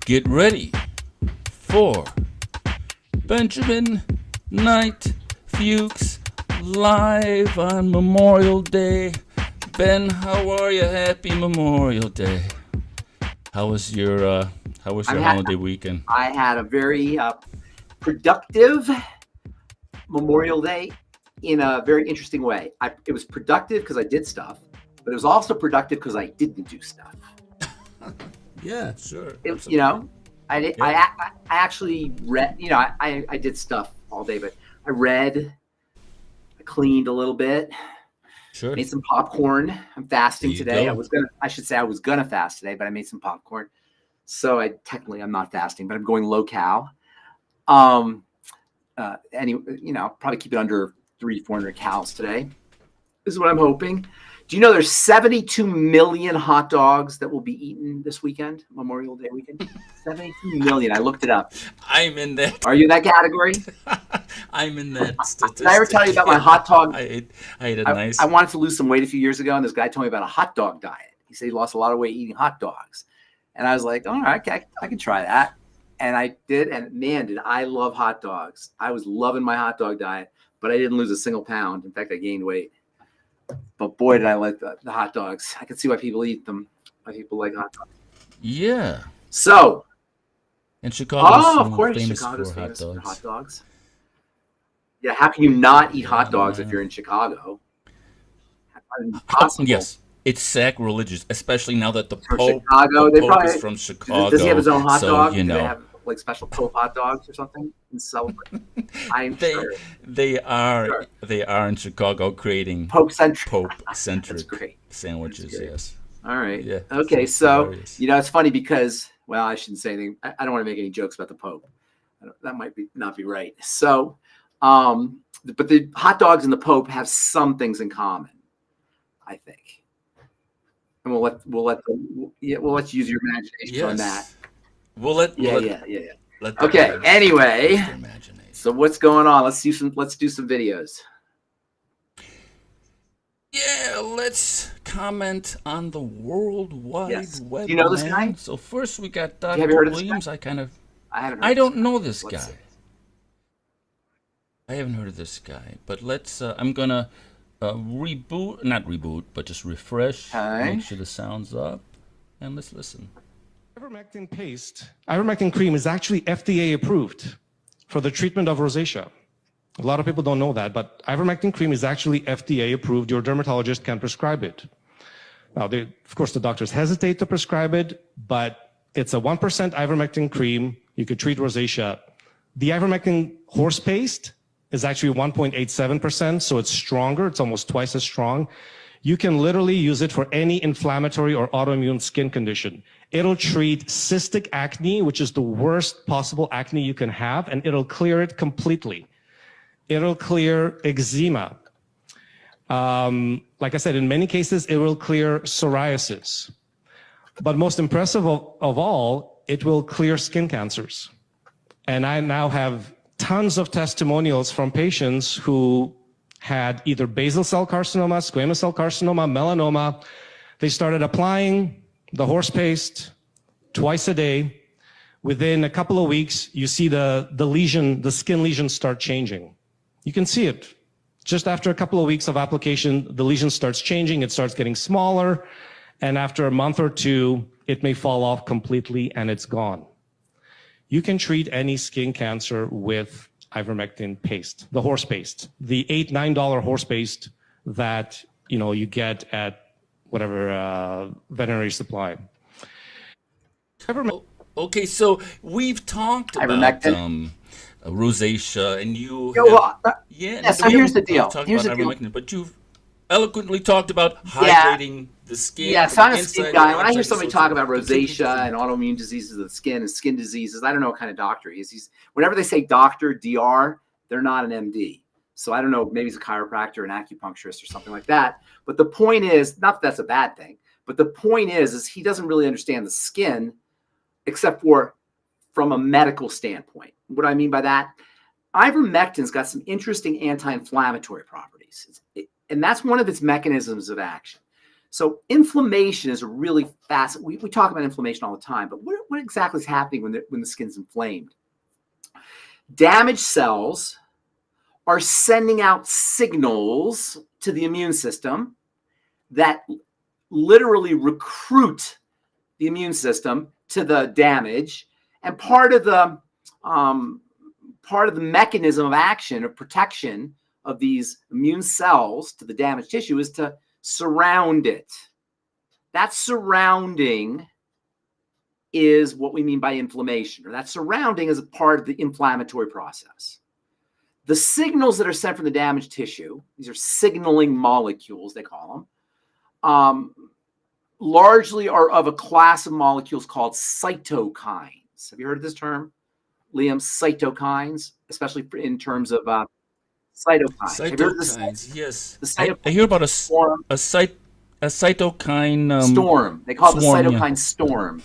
Get ready for Benjamin Knight Fuchs live on Memorial Day. Ben, how are you? Happy Memorial Day. How was your holiday weekend? I had a very productive Memorial Day in a very interesting way. It was productive because I did stuff, but it was also productive because I didn't do stuff. Yeah, sure. I actually read. I did stuff all day, but I read. I cleaned a little bit. Sure. Made some popcorn. I'm fasting today. Go. I should say I was gonna fast today, but I made some popcorn. So I'm not fasting, but I'm going low cal. Probably keep it under 300-400 calories today. This is what I'm hoping. Do you know there's 72 million hot dogs that will be eaten this weekend, Memorial Day weekend? 72 million. I looked it up. I'm in that. Are you in that category? I'm in that statistic. Did I ever tell you about my hot dog? I ate a nice. I wanted to lose some weight a few years ago, and this guy told me about a hot dog diet. He said he lost a lot of weight eating hot dogs. And I was like, all right, okay, I can try that. And I did, and man, did I love hot dogs. I was loving my hot dog diet, but I didn't lose a single pound. In fact, I gained weight. But boy, did I like the hot dogs. I can see why people eat them, why people like hot dogs. Yeah. So. And Chicago's of course, famous Chicago's for famous hot dogs. for hot dogs. Yeah, how can you not eat hot dogs if you're in Chicago? Impossible. Yes. It's sacrilegious, especially now that the Pope is from Chicago. Does he have his own hot dog? Do they have like special Pope hot dogs or something in celebrate? I'm sure they are in Chicago creating Pope-centric sandwiches. Yes. All right. Yeah. Okay. So it's funny because I shouldn't say anything. I don't want to make any jokes about the Pope. That might not be right. So, but the hot dogs and the Pope have some things in common, I think. And we'll let you use your imagination on that. Okay. Anyway, so what's going on? Let's do some videos. Yeah, let's comment on the World Wide Web. Do you know this guy? So first we got Dr. Have you heard of Williams. this guy? I don't know this guy. I haven't heard of this guy, but I'm gonna not reboot, but just refresh, make sure the sound's up, and let's listen. Ivermectin paste, ivermectin cream is actually FDA approved for the treatment of rosacea. A lot of people don't know that, but ivermectin cream is actually FDA approved. Your dermatologist can prescribe it. Now, of course, the doctors hesitate to prescribe it, but it's a 1% ivermectin cream. You could treat rosacea. The ivermectin horse paste is actually 1.87%, so it's stronger. It's almost twice as strong. You can literally use it for any inflammatory or autoimmune skin condition. It'll treat cystic acne, which is the worst possible acne you can have, and it'll clear it completely. It'll clear eczema. Like I said, in many cases, it will clear psoriasis. But most impressive of all, it will clear skin cancers. And I now have tons of testimonials from patients who had either basal cell carcinoma, squamous cell carcinoma, melanoma. They started applying the horse paste twice a day. Within a couple of weeks, you see the skin lesions start changing. You can see it. Just after a couple of weeks of application, the lesion starts changing, it starts getting smaller, and after a month or two, it may fall off completely and it's gone. You can treat any skin cancer with ivermectin paste, the horse paste, the $8-9 horse paste that you get at whatever veterinary supply. Okay, so we've talked about rosacea, and you. So here's the deal. But you've eloquently talked about hydrating the skin. Yeah, so I'm a skin guy. When I hear somebody talk about rosacea and autoimmune diseases of the skin and skin diseases, I don't know what kind of doctor he is. Whenever they say doctor, DR, they're not an MD. So I don't know, maybe he's a chiropractor, an acupuncturist or something like that. But the point is, not that that's a bad thing, but the point is he doesn't really understand the skin except for from a medical standpoint. What do I mean by that? Ivermectin's got some interesting anti-inflammatory properties. And that's one of its mechanisms of action. So inflammation is a really fast. We talk about inflammation all the time, but what exactly is happening when the skin's inflamed? Damaged cells are sending out signals to the immune system that literally recruit the immune system to the damage. And part of the mechanism of action, of protection of these immune cells to the damaged tissue, is to surround it. That surrounding is what we mean by inflammation, or that surrounding is a part of the inflammatory process. The signals that are sent from the damaged tissue, these are signaling molecules, they call them, largely are of a class of molecules called cytokines. Have you heard of this term, Liam? Cytokines, especially in terms of cytokines. Cytokines, yes. I hear about a cytokine storm. They call it the cytokine yeah. storm.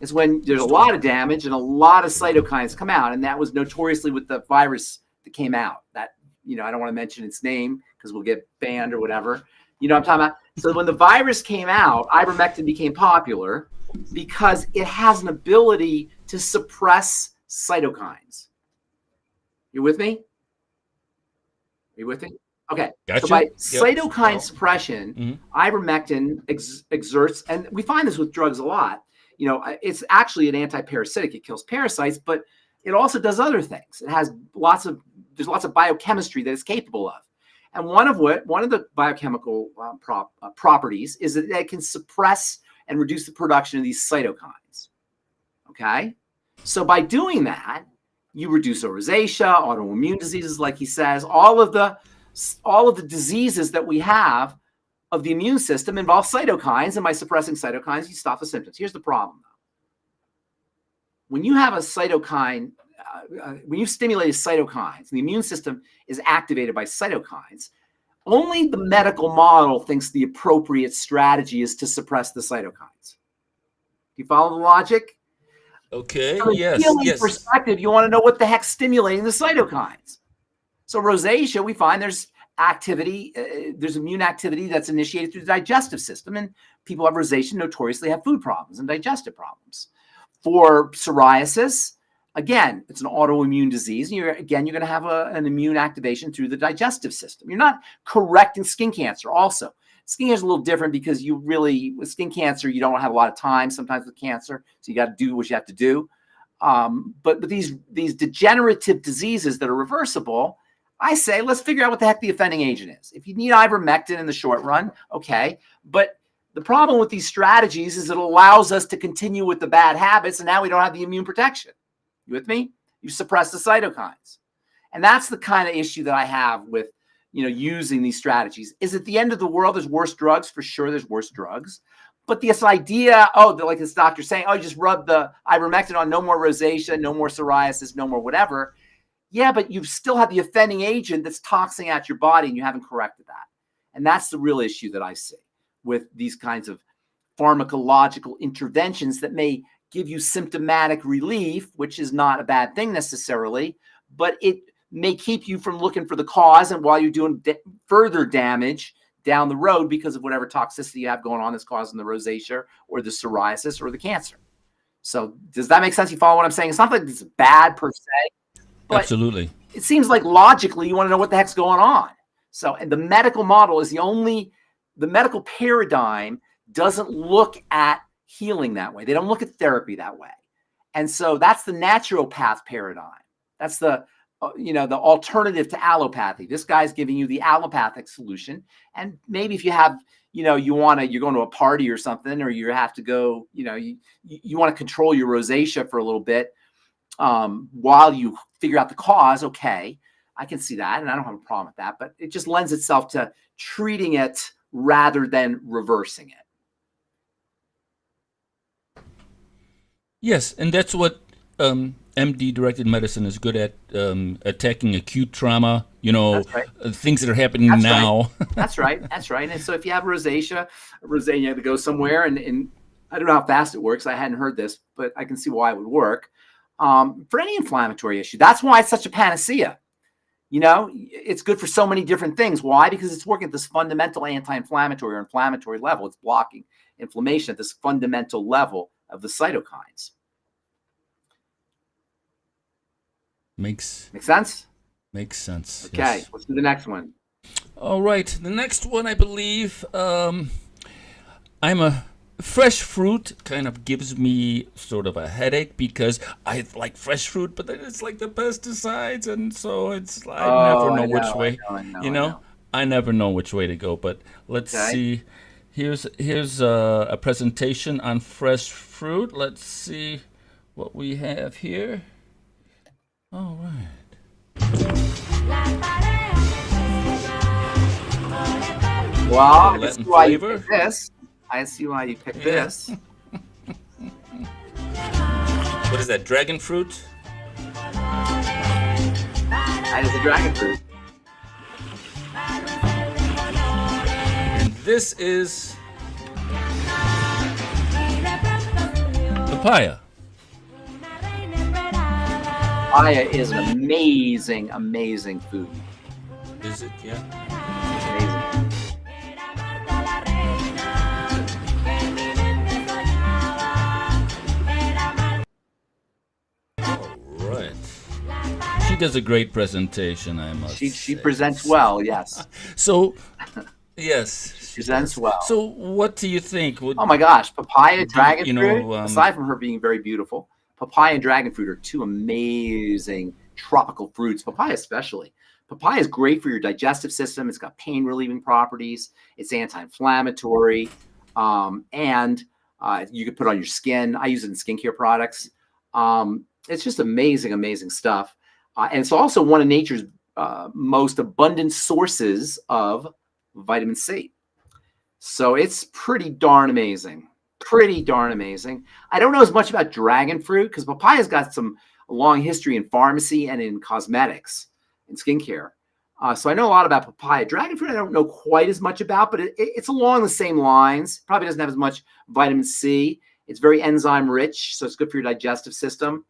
It's when there's a lot of damage and a lot of cytokines come out, and that was notoriously with the virus that came out. That, I don't want to mention its name because we'll get banned or whatever. You know what I'm talking about? So when the virus came out, ivermectin became popular because it has an ability to suppress cytokines. You with me? Are you with me? Okay. Gotcha. So by cytokine suppression, ivermectin exerts, and we find this with drugs a lot. It's actually an anti-parasitic. It kills parasites, but it also does other things. It has there's lots of biochemistry that it's capable of. And one of the biochemical properties is that it can suppress and reduce the production of these cytokines. Okay. So by doing that, you reduce rosacea, autoimmune diseases, like he says, all of the diseases that we have of the immune system involve cytokines, and by suppressing cytokines, you stop the symptoms. Here's the problem, though. When you have a cytokine, when you stimulate cytokines, and the immune system is activated by cytokines, only the medical model thinks the appropriate strategy is to suppress the cytokines. Do you follow the logic? Okay, From a healing perspective, you want to know what the heck's stimulating the cytokines. So rosacea, we find there's activity, there's immune activity that's initiated through the digestive system, and people have rosacea notoriously have food problems and digestive problems. For psoriasis, again, it's an autoimmune disease, and you're going to have an immune activation through the digestive system. You're not correcting skin cancer. Also, skin cancer is a little different because with skin cancer, you don't have a lot of time sometimes with cancer, so you got to do what you have to do. But these degenerative diseases that are reversible, I say, let's figure out what the heck the offending agent is. If you need ivermectin in the short run, okay. But the problem with these strategies is it allows us to continue with the bad habits, and now we don't have the immune protection. You with me? You suppress the cytokines. And that's the kind of issue that I have with, using these strategies. Is at the end of the world, there's worse drugs? For sure, there's worse drugs. But this idea, like this doctor saying, you just rub the ivermectin on, no more rosacea, no more psoriasis, no more whatever. Yeah, but you still have the offending agent that's toxing out your body, and you haven't corrected that. And that's the real issue that I see with these kinds of pharmacological interventions that may give you symptomatic relief, which is not a bad thing necessarily, but it may keep you from looking for the cause, and while you're doing further damage down the road because of whatever toxicity you have going on that's causing the rosacea or the psoriasis or the cancer. So does that make sense? You follow what I'm saying? It's not like it's bad per se. But absolutely. It seems like logically you want to know what the heck's going on. So, and the medical model is the medical paradigm doesn't look at healing that way. They don't look at therapy that way. And so that's the naturopath paradigm. That's the alternative to allopathy. This guy's giving you the allopathic solution. And maybe if you have, you're going to a party or something, or you have to go, you want to control your rosacea for a little bit, while you figure out the cause. Okay, I can see that, and I don't have a problem with that, but it just lends itself to treating it rather than reversing it. Yes, and that's what MD-directed medicine is good at, attacking acute trauma, That's right. Things that are happening now. Right. That's right. And so if you have rosacea, you have to go somewhere, and I don't know how fast it works. I hadn't heard this, but I can see why it would work. For any inflammatory issue. That's why it's such a panacea. You know, it's good for so many different things. Why? Because it's working at this fundamental anti-inflammatory or inflammatory level. It's blocking inflammation at this fundamental level of the cytokines. Makes sense? Makes sense. Okay, yes. Let's do the next one. All right, the next one, I believe, I'm a fresh fruit kind of gives me sort of a headache because I like fresh fruit, but then it's like the pesticides, and so it's I never know which way. I never know which way to go. But let's see. Here's a presentation on fresh fruit. Let's see what we have here. All right. Well, I see why you picked this. I see why you picked this. What is that, dragon fruit? That is a dragon fruit. And this is papaya. Papaya is an amazing, amazing food. Is it? Yeah. Amazing. She does a great presentation, I must say. She presents well, yes. So, yes. She presents well. So, what do you think? Oh my gosh, papaya, dragon fruit, aside from her being very beautiful, papaya and dragon fruit are two amazing tropical fruits, papaya especially. Papaya is great for your digestive system. It's got pain relieving properties. It's anti-inflammatory. And you can put it on your skin. I use it in skincare products. It's just amazing, amazing stuff. And it's also one of nature's most abundant sources of vitamin C. So it's pretty darn amazing. Pretty darn amazing. I don't know as much about dragon fruit because papaya's got a long history in pharmacy and in cosmetics and skincare. So I know a lot about papaya. Dragon fruit I don't know quite as much about, but it's along the same lines. Probably doesn't have as much vitamin C. It's very enzyme rich, so it's good for your digestive system.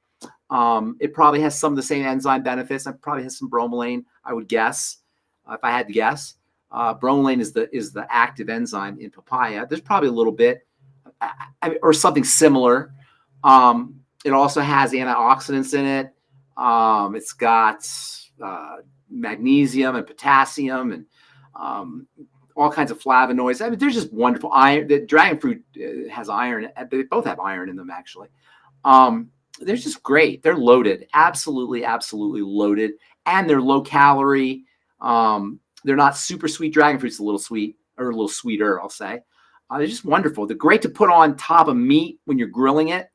It probably has some of the same enzyme benefits. It probably has some bromelain, I would guess, if I had to guess. Bromelain is the active enzyme in papaya. There's probably a little bit, or something similar. It also has antioxidants in it. It's got magnesium and potassium and all kinds of flavonoids. I mean, they're just wonderful. Iron. The dragon fruit has iron. They both have iron in them, actually. They're just great. They're loaded, absolutely, absolutely loaded, and they're low calorie. They're not super sweet. Dragon fruit's a little sweet, or a little sweeter, I'll say. They're just wonderful. They're great to put on top of meat when you're grilling it.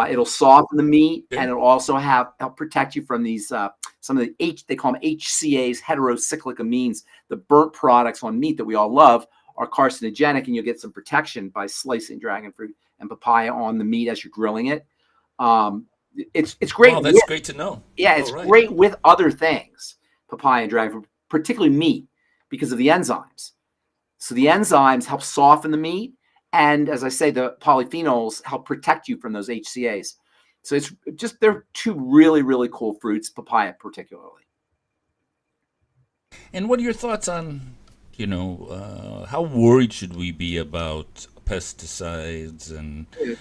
It'll soften the meat, and it'll also help protect you from these some of the they call them HCAs, heterocyclic amines. The burnt products on meat that we all love are carcinogenic, and you'll get some protection by slicing dragon fruit and papaya on the meat as you're grilling it. It's great. Wow, that's great to know. Yeah, it's great with other things, papaya and dragon fruit, particularly meat, because of the enzymes. So the enzymes help soften the meat. And as I say, the polyphenols help protect you from those HCAs. So it's just, they're two really, really cool fruits, papaya particularly. And what are your thoughts on, how worried should we be about pesticides? And, it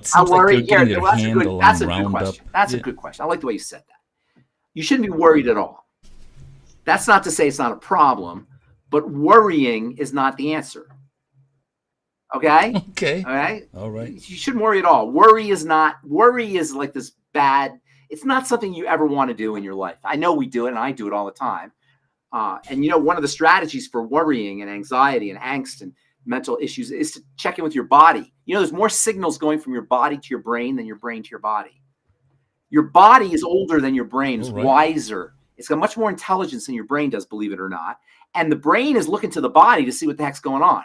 seems like they're getting their handle on Roundup. That's a good question. I like the way you said that. You shouldn't be worried at all. That's not to say it's not a problem, but worrying is not the answer. Okay. Okay. All right. All right. You shouldn't worry at all. Worry is like this bad. It's not something you ever want to do in your life. I know we do it, and I do it all the time. And one of the strategies for worrying and anxiety and angst and mental issues is to check in with your body. There's more signals going from your body to your brain than your brain to your body. Your body is older than your brain. It's wiser. It's got much more intelligence than your brain does, believe it or not. And the brain is looking to the body to see what the heck's going on.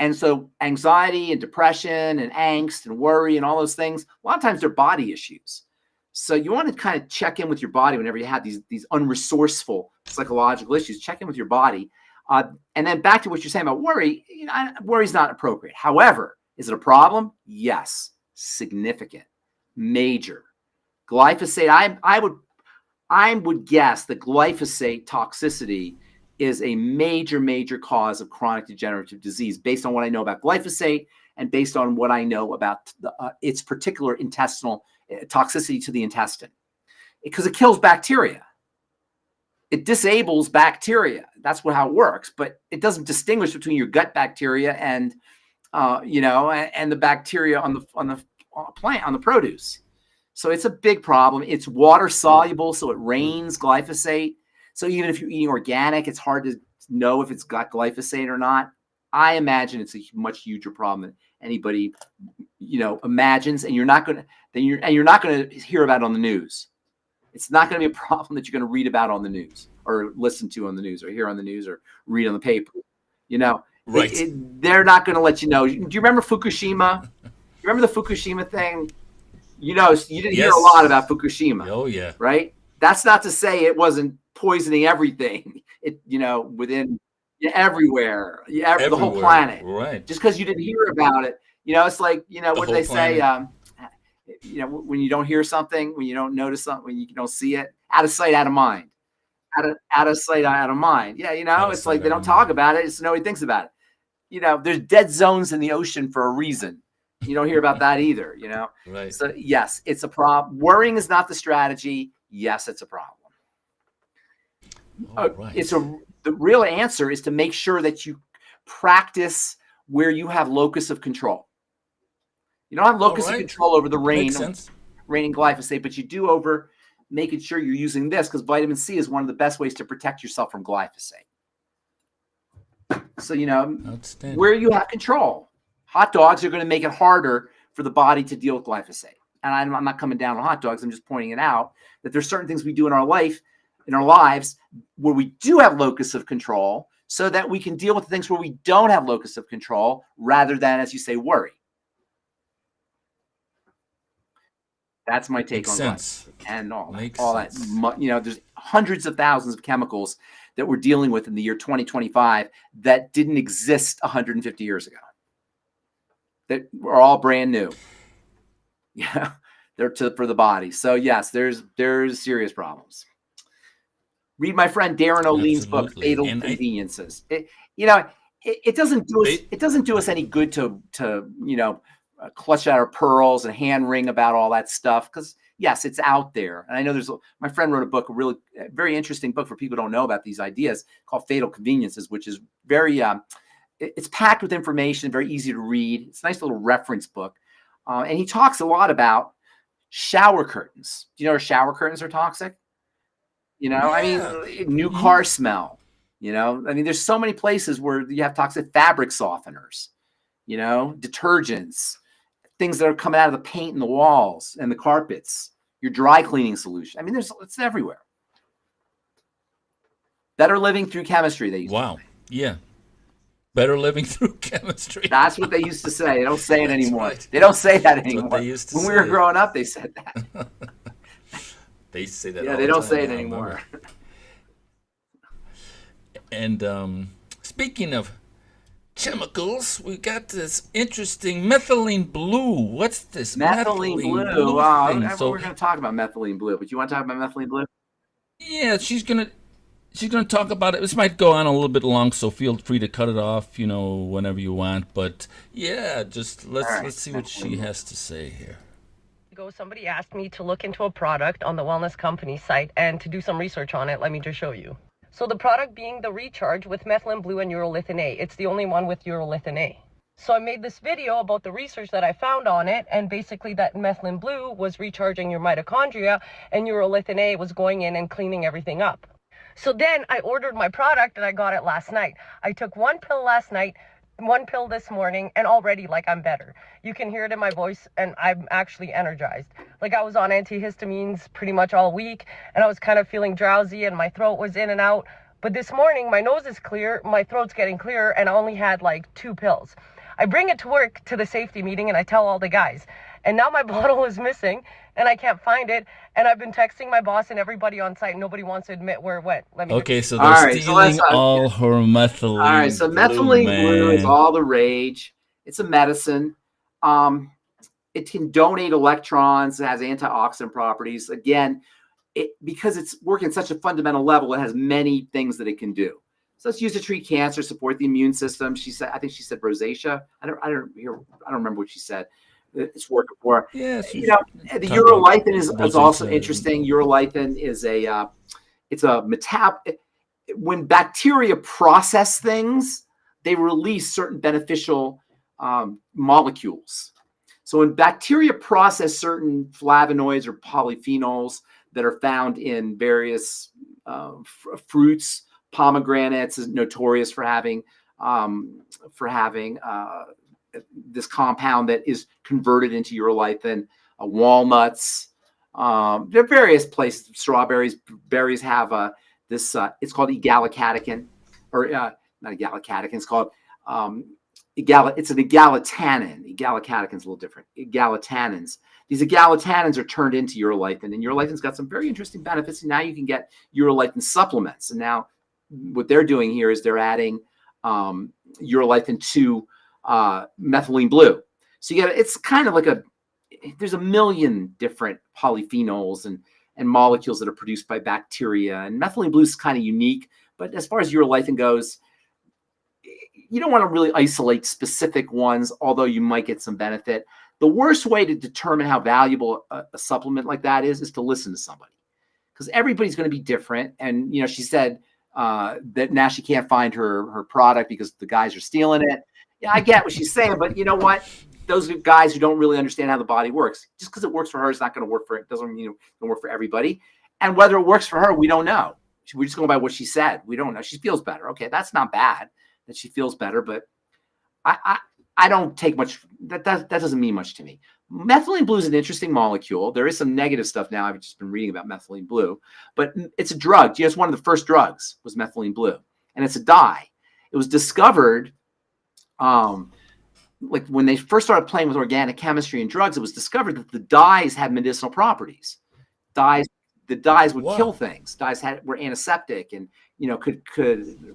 And so anxiety and depression and angst and worry and all those things, a lot of times they're body issues. So you want to kind of check in with your body whenever you have these unresourceful psychological issues. Check in with your body. And then back to what you're saying about worry, worry is not appropriate. However, is it a problem? Yes. Significant. Major. Glyphosate, I would guess that glyphosate toxicity is a major, major cause of chronic degenerative disease based on what I know about glyphosate and based on what I know about its particular intestinal toxicity to the intestine, because it kills bacteria. It disables bacteria. That's how it works, but it doesn't distinguish between your gut bacteria and and the bacteria on the plant, on the produce. So it's a big problem. It's water soluble, so it rains glyphosate. So even if you're eating organic, it's hard to know if it's got glyphosate or not. I imagine it's a much huger problem than anybody, imagines. And you're not going to hear about it on the news. It's not going to be a problem that you're going to read about on the news or listen to on the news or hear on the news or read on the paper. Right. They're not going to let you know. Do you remember Fukushima? You remember the Fukushima thing? You didn't hear a lot about Fukushima. Oh, yeah. Right? That's not to say it wasn't poisoning everything. It, within everywhere, the whole planet. Right. Just because you didn't hear about it, it's like, what do they say? When you don't hear something, when you don't notice something, when you don't see it, out of sight, out of mind. Out of sight, out of mind. Yeah, it's like they don't talk about it. It's nobody thinks about it. There's dead zones in the ocean for a reason. You don't hear about that either, Right. So yes, it's a problem. Worrying is not the strategy. Yes, it's a problem. Right. The real answer is to make sure that you practice where you have locus of control. You don't have locus of control over the raining glyphosate, but you do over making sure you're using this, because vitamin C is one of the best ways to protect yourself from glyphosate. So, where you have control. Hot dogs are going to make it harder for the body to deal with glyphosate. And I'm not coming down on hot dogs. I'm just pointing it out that there's certain things we do in our lives where we do have locus of control, so that we can deal with the things where we don't have locus of control, rather than, as you say, worry. That's my take on glyphosate and all that. There's hundreds of thousands of chemicals that we're dealing with in the year 2025 that didn't exist 150 years ago. That are all brand new. Yeah, they're for the body. So yes, there's serious problems. Read my friend Darren O'Lean's book, Fatal Conveniences. It doesn't do us any good to clutch at our pearls and hand wring about all that stuff, because yes, it's out there. And I know my friend wrote a book, a very interesting book for people who don't know about these ideas, called Fatal Conveniences, which is very it's packed with information, very easy to read. It's a nice little reference book. And he talks a lot about shower curtains. Do you know shower curtains are toxic? I mean, new car smell, there's so many places where you have toxic fabric softeners, detergents, things that are coming out of the paint in the walls and the carpets, your dry cleaning solution. I mean, it's everywhere. Better living through chemistry, they used to say. Yeah. Better living through chemistry. That's what they used to say. They don't say it anymore. Right. They don't say that anymore. They used to when we were growing up, they said that. They say that. Yeah, they don't say it anymore. And speaking of chemicals, we got this interesting methylene blue. What's this? Methylene blue. Wow. We're going to talk about methylene blue, but you want to talk about methylene blue? Yeah, she's gonna talk about it. This might go on a little bit long, so feel free to cut it off, whenever you want. But yeah, just let's see what she has to say here. Somebody asked me to look into a product on the Wellness Company site and to do some research on it. Let me just show you. So the product being the Recharge with methylene blue and urolithin A. It's the only one with urolithin A. So I made this video about the research that I found on it, and basically that methylene blue was recharging your mitochondria and urolithin A was going in and cleaning everything up. So then I ordered my product and I got it last night. I took one pill last night, one pill this morning, and already I'm better. You can hear it in my voice, and I'm actually energized. I was on antihistamines pretty much all week, and I was kind of feeling drowsy and my throat was in and out. But this morning my nose is clear, my throat's getting clearer, and I only had 2 pills. I bring it to work to the safety meeting and I tell all the guys, and now my bottle is missing and I can't find it, and I've been texting my boss and everybody on site. Nobody wants to admit where it went. So they're stealing all her methylene. All right, so methylene blue is all the rage. It's a medicine. It can donate electrons. It has antioxidant properties. Again, because it's working at such a fundamental level, it has many things that it can do. So it's used to treat cancer, support the immune system. She said, I think she said rosacea. I don't remember what she said. It's working for. Yeah, The urolithin is also interesting. Urolithin is it's a when bacteria process things, they release certain beneficial molecules. So when bacteria process certain flavonoids or polyphenols that are found in various fruits, pomegranates is notorious for having this compound that is converted into urolithin. Walnuts, there are various places. Strawberries, berries have this. It's called egalicatechin, or not egalicatechin. It's called it's an egalitanin. Egalicatechin is a little different. Egalitannins. These egalitanin are turned into urolithin, and urolithin's got some very interesting benefits. And now you can get urolithin supplements. And now what they're doing here is they're adding urolithin to methylene blue. So you get, it's kind of like there's a million different polyphenols and molecules that are produced by bacteria. And methylene blue is kind of unique. But as far as urolithin goes, you don't want to really isolate specific ones, although you might get some benefit. The worst way to determine how valuable a supplement like that is to listen to somebody, because everybody's going to be different. And, she said that now she can't find her product because the guys are stealing it. Yeah, I get what she's saying, but you know what? Those guys who don't really understand how the body works, just because it works for her, it's not going to work for it. Doesn't mean it work for everybody. And whether it works for her, we don't know. We're just going by what she said. We don't know. She feels better. Okay, that's not bad that she feels better, but I don't take much. That doesn't mean much to me. Methylene blue is an interesting molecule. There is some negative stuff now. I've just been reading about methylene blue, but it's a drug. It's one of the first drugs was methylene blue, and it's a dye. It was discovered, like when they first started playing with organic chemistry and drugs, it was discovered that the dyes had medicinal properties. The dyes would kill things. Dyes were antiseptic and could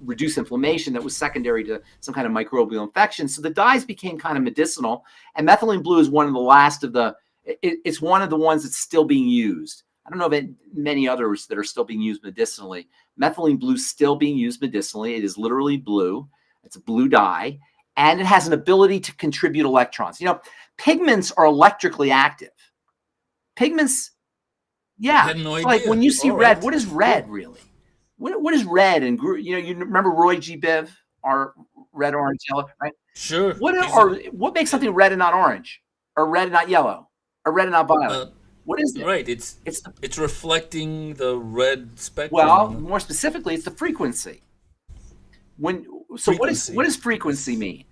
reduce inflammation that was secondary to some kind of microbial infection. So the dyes became kind of medicinal. And methylene blue is one of the last of it's one of the ones that's still being used. I don't know of many others that are still being used medicinally. Methylene blue is still being used medicinally. It is literally blue. It's a blue dye. And it has an ability to contribute electrons. Pigments are electrically active. Pigments, yeah. No so like when you see red, what is red really? What is red? And you remember Roy G. Biv, our red, orange, yellow, right? Sure. What makes something red and not orange, or red and not yellow, or red and not violet? What is it? Right. It's reflecting the red spectrum. Well, more specifically, it's the frequency. What does frequency mean?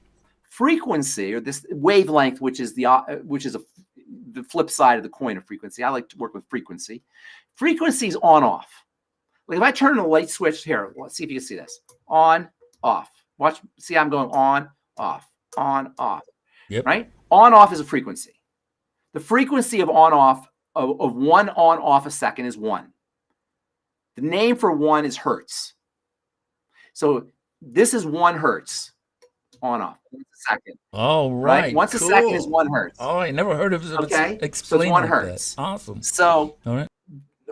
Frequency, or this wavelength, which is the flip side of the coin of frequency. I like to work with frequency. Frequency is on off. Like if I turn the light switch here, let's see if you can see this. On, off. Watch, see I'm going on, off, on, off. Yep. Right? On, off is a frequency. The frequency of on, off, of one on, off a second is 1. The name for 1 is hertz. So this is 1 hertz on, off. Once a second. Oh, right. Once a second is 1 hertz. Oh, I never heard of it. Okay. So it's 1 hertz. That. Awesome. So all right.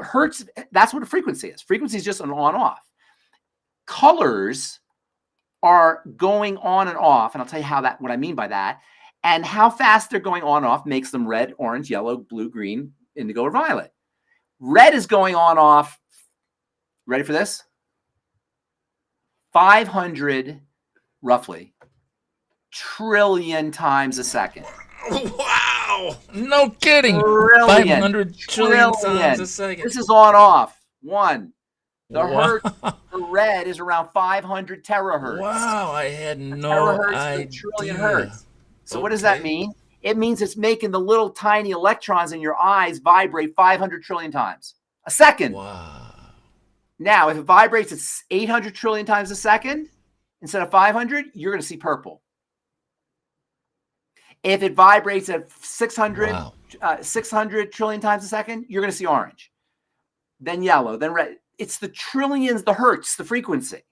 Hertz, that's what a frequency is. Frequency is just an on-off. Colors are going on and off, and I'll tell you what I mean by that. And how fast they're going on and off makes them red, orange, yellow, blue, green, indigo, or violet. Red is going on off. Ready for this? 500, roughly, trillion times a second. Wow! No kidding. 500 trillion times a second. This is on off. 1. The hertz for red is around 500 terahertz. Wow, I had no terahertz idea. Per trillion hertz. So what does that mean? It means it's making the little tiny electrons in your eyes vibrate 500 trillion times a second. Wow. Now, if it vibrates at 800 trillion times a second instead of 500, you're going to see purple. If it vibrates at 600 trillion times a second, you're going to see orange. Then yellow, then red. It's the trillions, the hertz, the frequency.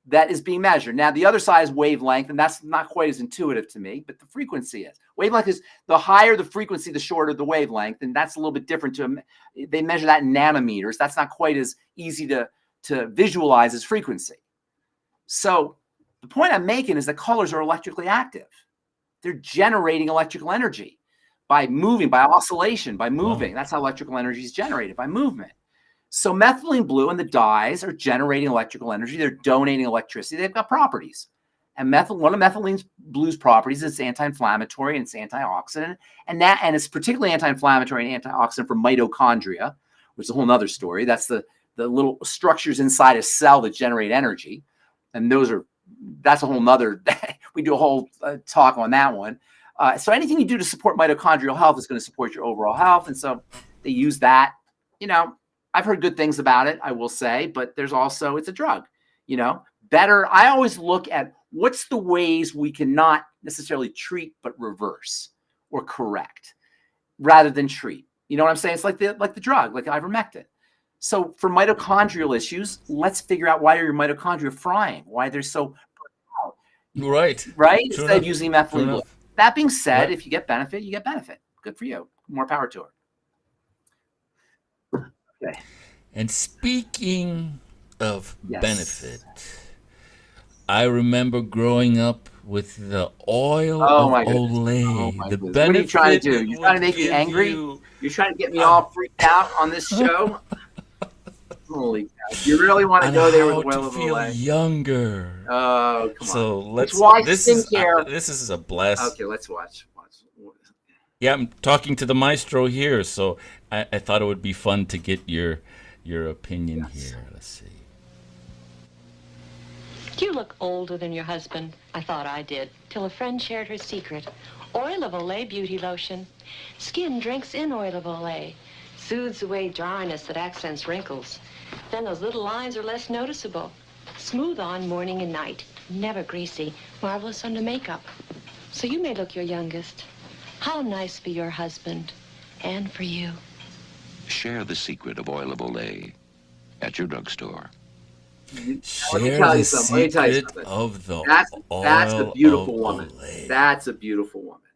that is being measured. Now, the other side is wavelength, and that's not quite as intuitive to me, but the frequency is. Wavelength is the higher the frequency, the shorter the wavelength, and that's a little bit different to them. They measure that in nanometers. That's not quite as easy to visualize as frequency. So the point I'm making is that colors are electrically active. They're generating electrical energy by moving, by oscillation, by moving. Wow. That's how electrical energy is generated, by movement. So methylene blue and the dyes are generating electrical energy. They're donating electricity. They've got properties. And one of methylene blue's properties is it's anti-inflammatory and it's antioxidant. And it's particularly anti-inflammatory and antioxidant for mitochondria, which is a whole nother story. That's the little structures inside a cell that generate energy. And that's a whole nother, we do a whole talk on that one. So anything you do to support mitochondrial health is going to support your overall health. And so they use that, I've heard good things about it, I will say, but there's also, it's a drug, better. I always look at what's the ways we cannot necessarily treat, but reverse or correct rather than treat. You know what I'm saying? It's like the drug, like ivermectin. So for mitochondrial issues, let's figure out why are your mitochondria frying, why they're so right. Instead of using methylene blue. That being said, if you get benefit, you get benefit. Good for you. More power to her. Okay. And speaking of benefit, I remember growing up with the oil of Olay. The benefit. What are you trying to do? You're trying to make me angry? You're trying to get me all freaked out on this show? Holy cow. You really want to go there with the oil of Olay? Younger. Oh, come on. So let's watch this skincare. This is a blast. Okay, let's watch. Yeah, I'm talking to the maestro here, so I thought it would be fun to get your opinion here. Let's see. You look older than your husband. I thought I did, till a friend shared her secret. Oil of Olay beauty lotion. Skin drinks in oil of Olay. Soothes away dryness that accents wrinkles. Then those little lines are less noticeable. Smooth on morning and night. Never greasy. Marvelous under makeup. So you may look your youngest. How nice for your husband and for you. Share the secret of oil of Olay at your drugstore. Share the secret of the oil. That's a beautiful of woman. Olay. That's a beautiful woman.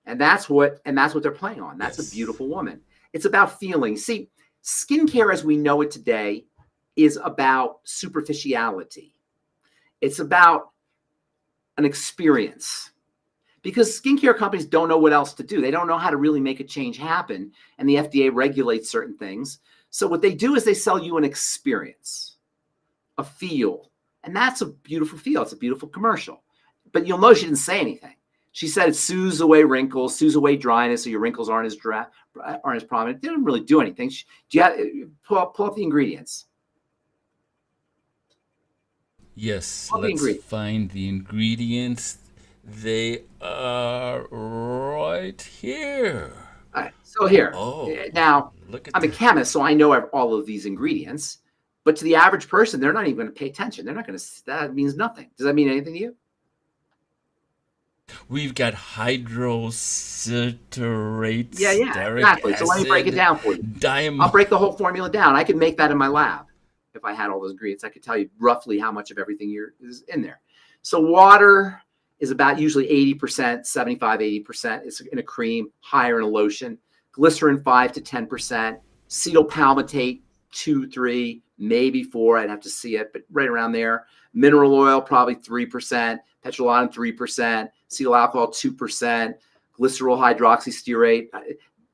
And that's what they're playing on. That's a beautiful woman. It's about feeling. See, skincare as we know it today is about superficiality. It's about an experience. Because skincare companies don't know what else to do. They don't know how to really make a change happen. And the FDA regulates certain things. So what they do is they sell you an experience, a feel. And that's a beautiful feel. It's a beautiful commercial. But you'll notice she didn't say anything. She said it soothes away wrinkles, soothes away dryness, so your wrinkles aren't as prominent. They didn't really do anything. Pull up the ingredients. Yes, let's find the ingredients. They are right here. All right, so here. Now, I'm a chemist, so I know all of these ingredients. But to the average person, they're not even going to pay attention. They're not going to. That means nothing. Does that mean anything to you? We've got hydrocitrate. Yeah, exactly. Acid, so let me break it down for you. I'll break the whole formula down. I could make that in my lab if I had all those ingredients. I could tell you roughly how much of everything is in there. So water is about usually 80%, 75, 80%. It's in a cream, higher in a lotion. Glycerin, 5 to 10%. Acetyl palmitate, 2, 3, maybe 4. I'd have to see it, but right around there. Mineral oil, probably 3%. Petrolatum, 3%. Acetyl alcohol, 2%. Glycerol hydroxystearate,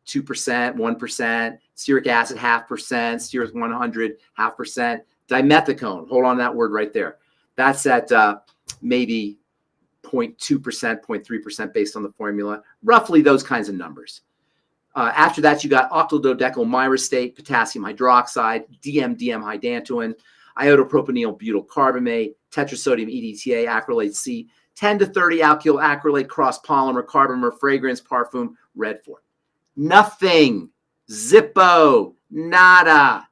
2%, 1%. Stearic acid, 0.5%. Stearic 100, 0.5%. Dimethicone, hold on to that word right there. That's at maybe 0.2%, 0.3% based on the formula. Roughly those kinds of numbers. After that, you got octyldodecyl myrostate, potassium hydroxide, DMDM hydantoin, iodopropanyl butyl carbamate, tetrasodium EDTA, acrylate C, 10 to 30 alkyl acrylate cross polymer, carbomer, fragrance, parfum, red form. Nothing. Zippo. Nada.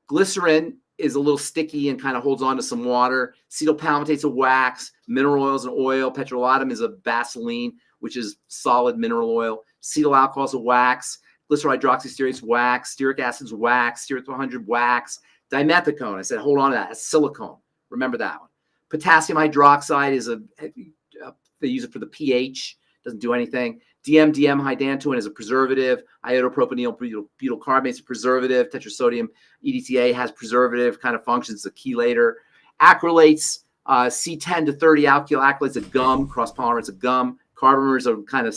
Glycerin is a little sticky and kind of holds on to some water. Acetyl palmitate's a wax. Mineral oil is an oil. Petrolatum is a Vaseline, which is solid mineral oil. Acetyl alcohol is a wax. Glycerol hydroxystearate's wax. Stearic acid's wax. Stearic 100 wax. Dimethicone, I said, hold on to that. It's silicone, Remember that one. Potassium hydroxide is they use it for the pH. Doesn't do anything. DMDM hydantoin is a preservative. Iodopropanyl butyl carbamate is a preservative. Tetrasodium EDTA has preservative kind of functions. It's a chelator. Acrylates, C10 to 30 alkyl acrylates, a gum, cross-polymerase of gum. Carbamers are kind of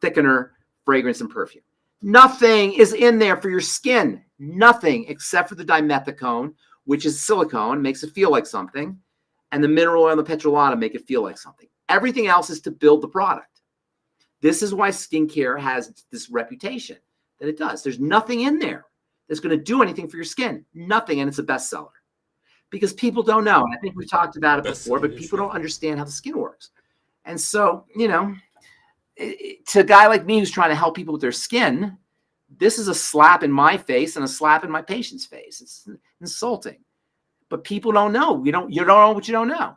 thickener, fragrance, and perfume. Nothing is in there for your skin. Nothing except for the dimethicone, which is silicone, makes it feel like something. And the mineral oil and the petrolatum make it feel like something. Everything else is to build the product. This is why skincare has this reputation that it does. There's nothing in there that's going to do anything for your skin. Nothing, and it's a bestseller. Because people don't know. And I think we've talked about it before, but people don't understand how the skin works. And so, you know, to a guy like me who's trying to help people with their skin, this is a slap in my face and a slap in my patient's face. It's insulting. But people don't know. You don't know what you don't know.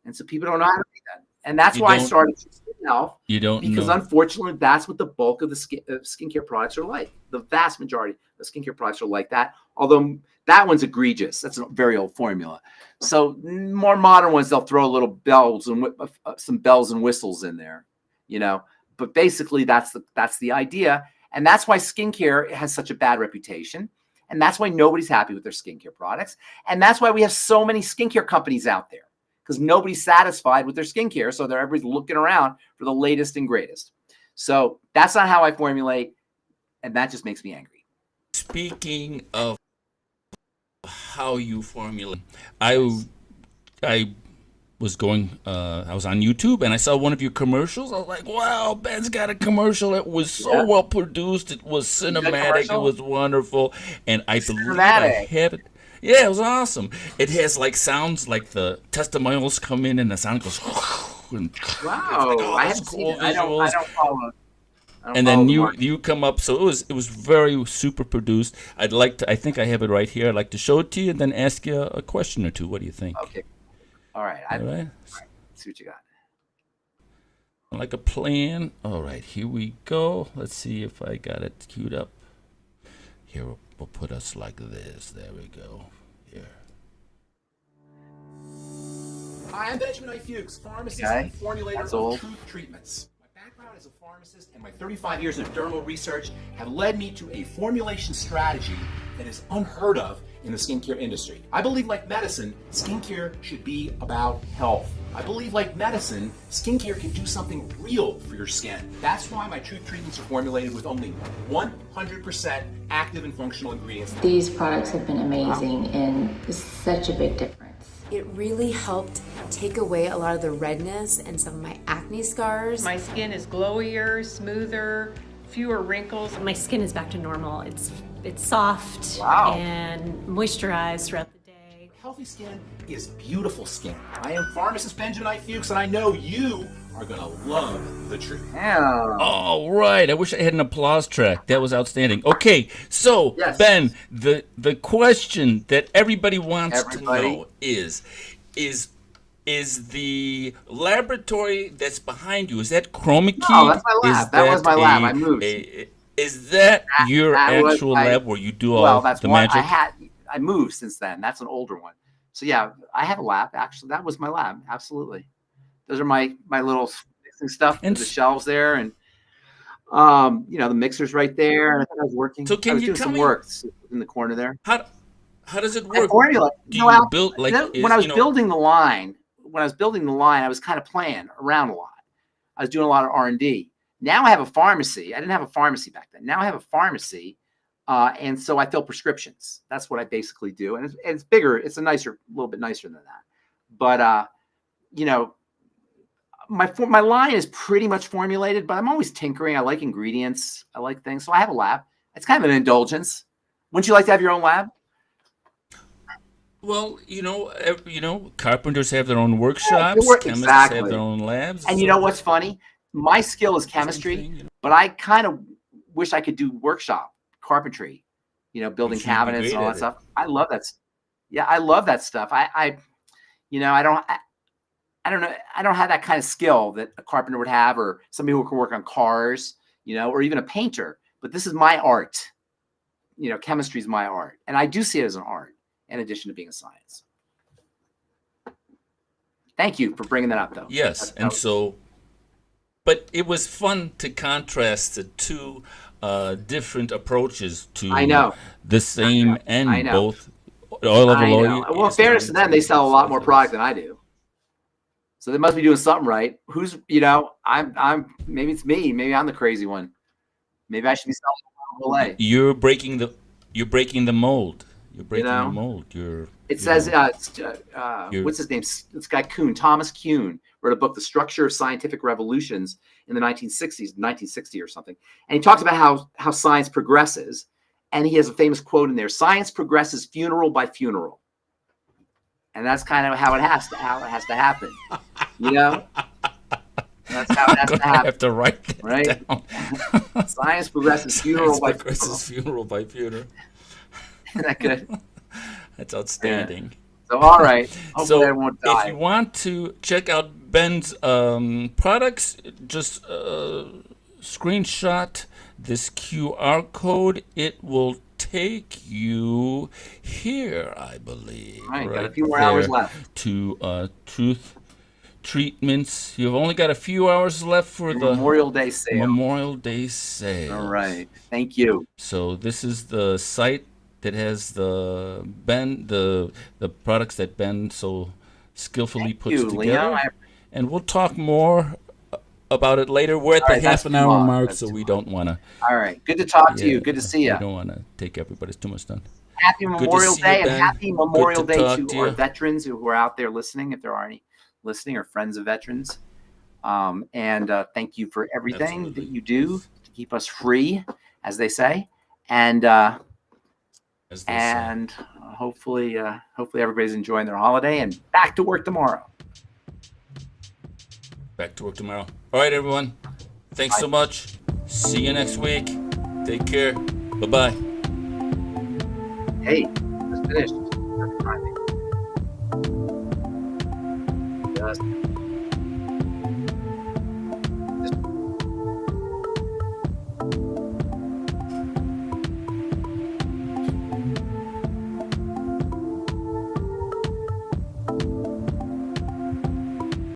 And so people don't know how to do that. And that's why I started Skin Health. You don't because know. Unfortunately, that's what the bulk of the skincare products are like. The vast majority of skincare products are like that. Although that one's egregious. That's a very old formula. So more modern ones, they'll throw little bells and some bells and whistles in there, you know. But basically, that's the idea. And that's why skincare has such a bad reputation. And that's why nobody's happy with their skincare products. And that's why we have so many skincare companies out there. Because nobody's satisfied with their skincare, so everybody's looking around for the latest and greatest. So that's not how I formulate, and that just makes me angry. Speaking of how you formulate, I was going, I was on YouTube and I saw one of your commercials. I was like, wow, Ben's got a commercial. It was so well produced. It was cinematic. It was wonderful, and I believe I have it. Yeah, it was awesome. It has like sounds like the testimonials come in and the sound goes. And wow, like, I haven't seen it. I don't follow. And then you come up, so it was very super produced. I think I have it right here. I'd like to show it to you and then ask you a question or two. What do you think? Okay. All right. All right. Let's see what you got. Like a plan. All right, here we go. Let's see if I got it queued up. Here, we'll put us like this. There we go. Here. Hi, I'm Ben Fuchs, pharmacist and formulator of Truth Treatments. My background as a pharmacist and my 35 years of dermal research have led me to a formulation strategy that is unheard of in the skincare industry. I believe, like medicine, skincare should be about health. I believe, like medicine, skincare can do something real for your skin. That's why my Truth Treatments are formulated with only 100% active and functional ingredients. These products have been amazing and such a big difference. It really helped take away a lot of the redness and some of my acne scars. My skin is glowier, smoother, fewer wrinkles. My skin is back to normal. It's soft and moisturized throughout the day. Healthy skin is beautiful skin. I am pharmacist Benjamin Fuchs, and I know you are gonna love the truth. Yeah. All right. I wish I had an applause track. That was outstanding. Okay, so Ben, the question that everybody wants to know is the laboratory that's behind you, is that Chroma Key? No, that's my lab. That was my lab. I moved. Is that your actual lab where you do all the magic? I moved since then. That's an older one. So yeah, I have a lab. Actually, that was my lab. Absolutely. Those are my little mixing stuff. And the shelves there, and you know, the mixer's right there. And I think I was working. So can you tell me work in the corner there? How does it work? Formula. Do you build like when I was building the line? When I was building the line, I was kind of playing around a lot. I was doing a lot of R&D. Now I have a pharmacy. I didn't have a pharmacy back then. Now I have a pharmacy, and so I fill prescriptions. That's what I basically do, and it's bigger. It's a little bit nicer than that. But you know, my line is pretty much formulated. But I'm always tinkering. I like ingredients. I like things. So I have a lab. It's kind of an indulgence. Wouldn't you like to have your own lab? Well, you know, carpenters have their own workshops. Chemists have their own labs. And you know what's funny? My skill is chemistry, but I kind of wish I could do workshop carpentry, you know, building cabinets and all that stuff. I love that. Yeah, I love that stuff. I you know, I don't know. I don't have that kind of skill that a carpenter would have, or somebody who can work on cars, you know, or even a painter. But this is my art. You know, chemistry is my art, and I do see it as an art in addition to being a science. Thank you for bringing that up, though. Yes, and so, but it was fun to contrast the two different approaches to the same end, both oil of Well, in fairness to them, they sell a lot more product than I do. So they must be doing something right. Who's, I'm maybe it's me. Maybe I'm the crazy one. Maybe I should be selling Olay. You're breaking the mold. You're breaking the mold. It says, what's his name? This guy Kuhn, Thomas Kuhn, wrote a book, The Structure of Scientific Revolutions, in the 1960 or something. And he talks about how science progresses. And he has a famous quote in there: "Science progresses funeral by funeral." And that's kind of how it has to happen. That's how it has to happen. I have to write that down. Science progresses funeral by funeral. Isn't that good? That's outstanding. Yeah. So, all right. Hopefully I won't die. If you want to check out Ben's products, just screenshot this QR code. It will take you here, I believe. Right, got a few more hours left. To Truth Treatments. You've only got a few hours left for the Memorial Day sale. All right. Thank you. So this is the site that has the products that Ben so skillfully puts together. Leon. And we'll talk more about it later. We're at the half an hour mark, so we don't want to. All right. Good to talk to you. Good to see you. We don't want to take everybody's too much time. Happy Memorial Day, and happy Memorial Day to our veterans who are out there listening, if there are any listening, or friends of veterans. And thank you for everything that you do to keep us free, as they say. And hopefully everybody's enjoying their holiday and back to work tomorrow. All right, everyone. Thanks so much. See you next week. Take care. Bye-bye. Hey, just finished. Just